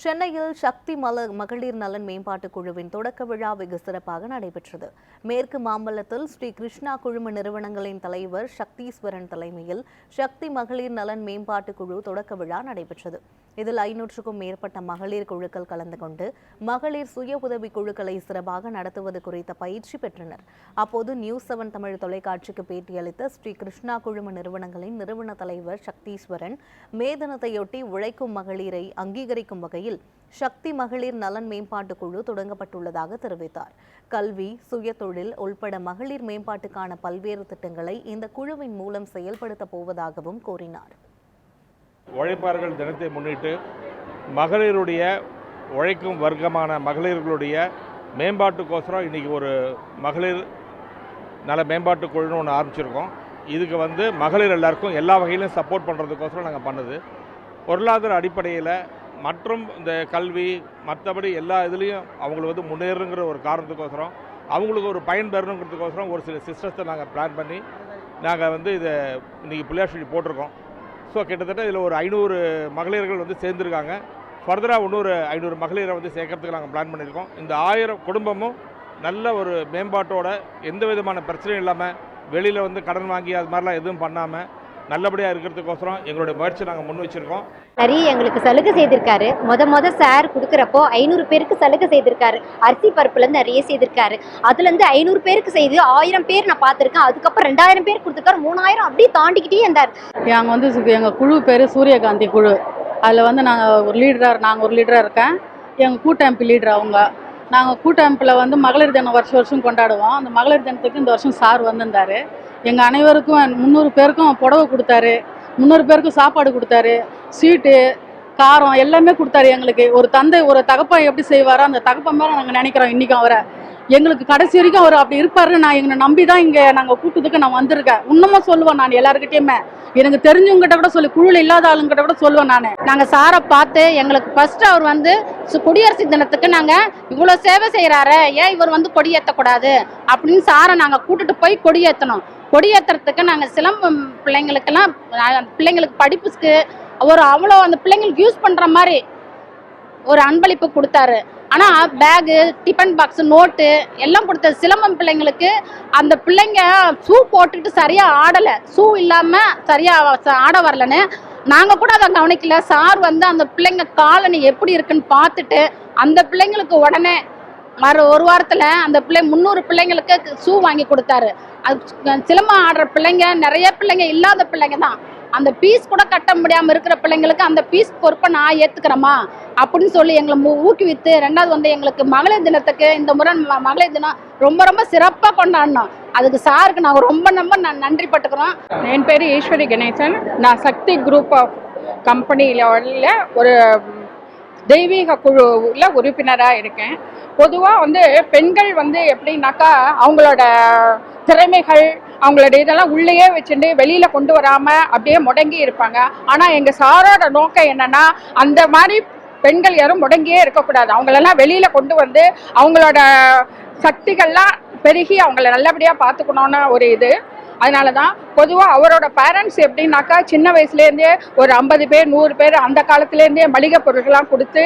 சென்னையில் சக்தி மகளிர் நலன் மேம்பாட்டுக் குழுவின் தொடக்க விழா வெகு சிறப்பாக நடைபெற்றது. மேற்கு மாம்பலத்தில் ஸ்ரீ கிருஷ்ணா குழும நிறுவனங்களின் தலைவர் சக்தீஸ்வரன் தலைமையில் சக்தி மகளிர் நலன் மேம்பாட்டுக் குழு தொடக்க விழா நடைபெற்றது. இதில் 500க்கும் மேற்பட்ட மகளிர் குழுக்கள் கலந்து கொண்டு மகளிர் சுய உதவி குழுக்களை சிறப்பாக நடத்துவது குறித்த பயிற்சி பெற்றனர். அப்போது நியூஸ் 7 தமிழ் தொலைக்காட்சிக்கு பேட்டியளித்த ஸ்ரீ கிருஷ்ணா குழும நிறுவனங்களின் நிறுவன தலைவர் சக்தீஸ்வரன், மே தினத்தையொட்டி உழைக்கும் மகளிரை அங்கீகரிக்கும் வகையில் சக்தி மகளிர் நலன் மேம்பாட்டுக் குழு தொடங்கப்பட்டுள்ளதாக தெரிவித்தார். கல்வி, சுயதொழில் உள்பட மகளிர் மேம்பாட்டுக்கான பல்வேறு திட்டங்களை இந்த குழுவின் மூலம் செயல்படுத்தப் போவதாகவும் கூறினார். உழைப்பாளர்கள் தினத்தை முன்னிட்டு மகளிருடைய உழைக்கும் வர்க்கமான மகளிர்களுடைய மேம்பாட்டுக்கோசரம் இன்றைக்கி ஒரு மகளிர் நல மேம்பாட்டுக் குழுன்னு ஒன்று ஆரம்பிச்சிருக்கோம். இதுக்கு மகளிர் எல்லாருக்கும் எல்லா வகையிலும் சப்போர்ட் பண்ணுறதுக்கோசரம் நாங்கள் பண்ணுது. பொருளாதார அடிப்படையில் மற்றும் இந்த கல்வி மற்றபடி எல்லா இதுலேயும் அவங்களுக்கு முன்னேறுங்கிற ஒரு காரணத்துக்கோசரம் அவங்களுக்கு ஒரு பயன் பெறணுங்கிறதுக்கோசரம் ஒரு சில சிஸ்டத்தை நாங்கள் பிளான் பண்ணி நாங்கள் இதை இன்றைக்கி பிள்ளையார் சொல்லி போட்டிருக்கோம். ஸோ கிட்டத்தட்ட இதில் ஒரு 500 மகளிர்கள் சேர்ந்துருக்காங்க. ஃபர்தராக இன்னொரு 500 மகளிரை சேர்க்கறதுக்கு நாங்கள் பிளான் பண்ணியிருக்கோம். இந்த 1000 குடும்பமும் நல்ல ஒரு மேம்பாட்டோட எந்த விதமான பிரச்சனையும் இல்லாமல் வெளியில் கடன் வாங்கி அது மாதிரிலாம் எதுவும் பண்ணாமல் நல்லபடியாக இருக்கிறதுக்கோசரம் எங்களுடைய முயற்சி நாங்கள் முன் வச்சுருக்கோம். நிறைய எங்களுக்கு சலுகை செய்திருக்காரு. மொத சார் கொடுக்குறப்போ 500 பேருக்கு சலுகை செய்திருக்காரு. அரிசி பருப்புலேருந்து நிறைய செய்திருக்காரு. அதுலேருந்து 500 பேருக்கு செய்து 1000 பேர் நான் பார்த்துருக்கேன். அதுக்கப்புறம் 2000 பேர் கொடுத்துருக்காரு. 3000 அப்படியே தாண்டிக்கிட்டே இருந்தார். நாங்கள் எங்கள் குழு பேர் சூரியகாந்தி குழு. அதில் நாங்கள் ஒரு லீடராக இருக்கேன். எங்கள் கூட்டமைப்பு லீடர் அவங்க. நாங்கள் கூட்டமைப்பில் மகளிர் தினம் வருஷம் கொண்டாடுவோம். அந்த மகளிர் தினத்துக்கு இந்த வருஷம் சார் வந்திருந்தார். எங்கள் அனைவருக்கும் 300 பேருக்கும் புடவை கொடுத்தாரு. 300 பேருக்கும் சாப்பாடு கொடுத்தாரு. ஸ்வீட்டு, காரம் எல்லாமே கொடுத்தாரு. எங்களுக்கு ஒரு தந்தை ஒரு தகப்பன் எப்படி செய்வாரோ அந்த தகப்பன் மேலே நாங்கள் நினைக்கிறோம். இன்றைக்கும் அவரை எங்களுக்கு கடைசி வரைக்கும் அவர் அப்படி இருப்பாருன்னு நான் எங்களை நம்பி தான் இங்கே நாங்கள் கூட்டத்துக்கு நான் வந்திருக்கேன். இன்னமும் சொல்லுவேன் நான் எல்லாருக்கிட்டையுமே, எனக்கு தெரிஞ்சவங்ககிட்ட கூட சொல்லி, குழுவில் இல்லாத ஆளுங்கிட்ட கூட சொல்லுவேன் நான். நாங்கள் சாரை பார்த்து எங்களுக்கு ஃபர்ஸ்ட் அவர் குடியரசு தினத்துக்கு நாங்கள் இவ்வளோ சேவை செய்கிறாரு, ஏன் இவர் கொடியேற்றக்கூடாது அப்படின்னு சாரை நாங்கள் கூட்டிட்டு போய் கொடியேற்றணும். கொடியேற்றுறதுக்கு நாங்கள் சிலம்பம் பிள்ளைங்களுக்கு படிப்புக்கு அவ்வளோ அந்த பிள்ளைங்களுக்கு யூஸ் பண்ணுற மாதிரி ஒரு அன்பளிப்பு கொடுத்தாரு. ஆனால் பேகு, டிஃபன் பாக்ஸு, நோட்டு எல்லாம் கொடுத்தது. சிலம்பம் பிள்ளைங்களுக்கு அந்த பிள்ளைங்க ஷூ போட்டுக்கிட்டு சரியாக ஆடலை, ஷூ இல்லாமல் சரியாக ஆட வரலன்னு நாங்கள் கூட அதை கவனிக்கல. சார் அந்த பிள்ளைங்க காலனி எப்படி இருக்குன்னு பார்த்துட்டு அந்த பிள்ளைங்களுக்கு உடனே ஒரு வாரத்தில் அந்த 300 பிள்ளைங்களுக்கு ஷூ வாங்கி கொடுத்தாரு. அது சிலம்பம் ஆடுற பிள்ளைங்க நிறைய பிள்ளைங்க இல்லாத பிள்ளைங்க தான். அந்த பீஸ் கூட கட்ட முடியாமல் இருக்கிற பிள்ளைங்களுக்கு அந்த பீஸ் பொறுப்பை நான் ஏற்றுக்கிறேம்மா அப்படின்னு சொல்லி எங்களை ஊக்குவித்து, ரெண்டாவது எங்களுக்கு மகளிர் தினத்துக்கு இந்த முறை மகளிர் தினம் ரொம்ப ரொம்ப சிறப்பாக கொண்டாடணும். அதுக்கு சாருக்கு நாங்கள் ரொம்ப நன்றி பட்டுக்கிறோம். என் பேர் ஈஸ்வரி கணேசன். நான் சக்தி குரூப் ஆஃப் கம்பெனியில் ஒரு தெய்வீக குழுவில் உறுப்பினராக இருக்கேன். பொதுவாக பெண்கள் எப்படின்னாக்கா அவங்களோட திறமைகள் அவங்களோட இதெல்லாம் உள்ளேயே வச்சுட்டு வெளியில் கொண்டு வராமல் அப்படியே முடங்கி இருப்பாங்க. ஆனால் எங்கள் சாரோட நோக்கம் என்னென்னா அந்த மாதிரி பெண்கள் யாரும் முடங்கியே இருக்கக்கூடாது. அவங்களெல்லாம் வெளியில் கொண்டு அவங்களோட சக்திகள்லாம் பெருகி அவங்கள நல்லபடியாக பார்த்துக்கணுன்னு ஒரு இது. அதனால தான் பொதுவாக அவரோட பேரண்ட்ஸ் எப்படின்னாக்கா சின்ன வயசுலேருந்தே ஒரு 50 பேர் 100 பேர் அந்த காலத்துலேருந்தே மளிகை பொருட்கள்லாம் கொடுத்து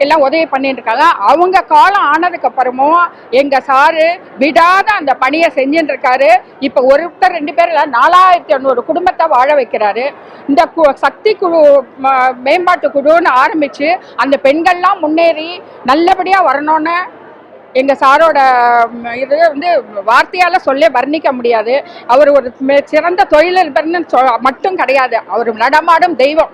எல்லாம் உதவி பண்ணிட்டு இருக்காங்க. அவங்க காலம் ஆனதுக்கு அப்புறமும் எங்கள் சாரு விடாத அந்த பணியை செஞ்சுட்டு இருக்காரு. இப்போ ஒருத்தர் 2 பேர் 4500 குடும்பத்தை வாழ வைக்கிறாரு. இந்த சக்தி குழு மேம்பாட்டு குழுன்னு ஆரம்பித்து அந்த பெண்கள்லாம் முன்னேறி நல்லபடியாக வரணும்னு எங்கள் சாரோட இது வார்த்தையால் சொல்ல வர்ணிக்க முடியாது. அவர் ஒரு சிறந்த தொழிலதிபர்னு மட்டும் கிடையாது, அவர் நடமாடும் தெய்வம்.